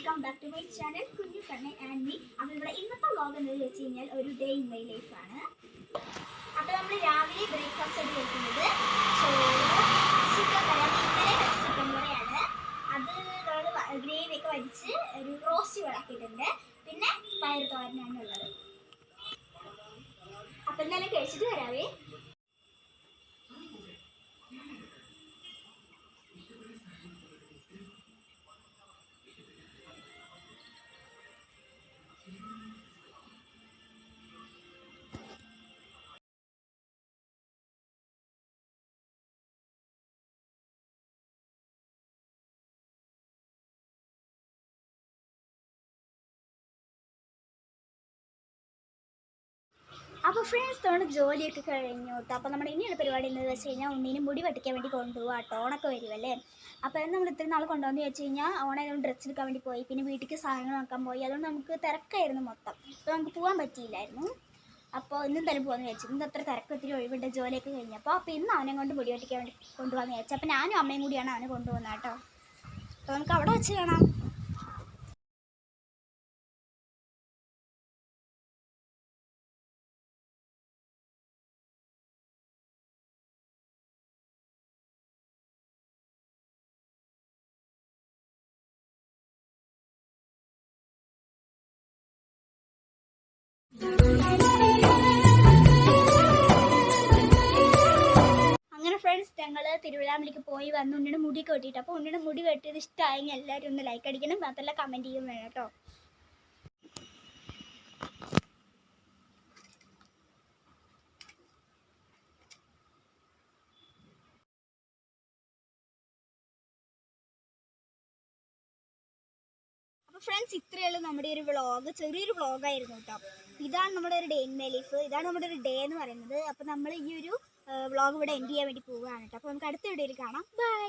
Welcome back to my channel Kunju Kannan and me. അപ്പോൾ ഇവിടെ ഇന്നത്തെ വ്ളോഗ് എന്ന് വെച്ച് കഴിഞ്ഞാൽ ഒരു ഡേ ഇൻ മൈ ലൈഫാണ്. അപ്പോൾ നമ്മൾ രാവിലെ ബ്രേക്ക്ഫാസ്റ്റ് ആയിട്ട് കഴിക്കുന്നത് ചോറ്, ചിക്കൻ കറി. ഇന്നലെ ചിക്കൻ കറിയാണ്. അത് നമ്മൾ ഗ്രേവിയൊക്കെ വരിച്ച് ഒരു റോസ്റ്റ് വളർത്തിയിട്ടുണ്ട്. പിന്നെ പയർ തോരനാണ് ഉള്ളത്. അപ്പോൾ ഇന്നലെ കഴിച്ചിട്ട് വരാവേ. അപ്പോൾ ഫ്രണ്ട്സ് നമ്മൾ ജോലിയൊക്കെ കഴിഞ്ഞു കേട്ടോ. അപ്പോൾ നമ്മുടെ ഇനിയുള്ള പരിപാടി എന്താണെന്ന് വെച്ച് കഴിഞ്ഞാൽ ഉണ്ണീനെ മുടി വെട്ടിക്കാൻ വേണ്ടി കൊണ്ടുപോകുക കേട്ടോ. ഓണൊക്കെ വരുമല്ലേ. അപ്പോൾ നമ്മൾ ഇത്രയും നാൾ കൊണ്ടുപോകുന്നത് വെച്ച് കഴിഞ്ഞാൽ ഓണായതുകൊണ്ട് ഡ്രസ്സ് എടുക്കാൻ വേണ്ടി പോയി, പിന്നെ വീട്ടിലേക്ക് സാധനങ്ങൾ നോക്കാൻ പോയി. അതുകൊണ്ട് നമുക്ക് തിരക്കായിരുന്നു മൊത്തം. അപ്പോൾ നമുക്ക് പോകാൻ പറ്റിയില്ലായിരുന്നു. അപ്പോൾ ഇന്നും തന്നെ പോകാമെന്ന് വെച്ചു. ഇന്ന് അത്ര തിരക്ക് ഒത്തിരി ഒഴിവുണ്ട് ജോലിയൊക്കെ കഴിഞ്ഞപ്പോൾ. അപ്പോൾ ഇന്ന് അവനെ കൊണ്ട് മുടി വെട്ടിക്കാൻ വേണ്ടി കൊണ്ടുപോകാമെന്ന് വെച്ചു. അപ്പോൾ ഞാനും അമ്മയും കൂടിയാണ് അവനെ കൊണ്ടുപോകുന്നത് കേട്ടോ. അപ്പോൾ നമുക്ക് അവിടെ വെച്ച് കാണാം. അങ്ങനെ ഫ്രണ്ട്സ് ഞങ്ങൾ തിരുവിഴാമലയ്ക്ക് പോയി വന്ന് ഉണ്ണിയുടെ മുടിയൊക്കെ വെട്ടിയിട്ട്. അപ്പോൾ ഉണ്ണിയുടെ മുടി വെട്ടിയത് ഇഷ്ടമായെങ്കിൽ എല്ലാവരും ഒന്ന് ലൈക്ക് അടിക്കണം, മാത്രമല്ല കമൻറ്റ് ചെയ്യും വേണം കേട്ടോ. അപ്പോൾ ഫ്രണ്ട്സ് ഇത്രയുള്ള നമ്മുടെ ഒരു വ്ളോഗ്, ചെറിയൊരു വ്ളോഗായിരുന്നു കേട്ടോ. ഇതാണ് നമ്മുടെ ഒരു ഡേ ഇൻ മൈ ലൈഫ്, ഇതാണ് നമ്മുടെ ഒരു ഡേ എന്ന് പറയുന്നത്. അപ്പോൾ നമ്മൾ ഈ ഒരു വ്ളോഗ് ഇവിടെ എൻഡ് ചെയ്യാൻ വേണ്ടി പോവുകയാണ് കേട്ടോ. അപ്പോൾ നമുക്ക് അടുത്ത വീഡിയോയിൽ കാണാം. ബൈ.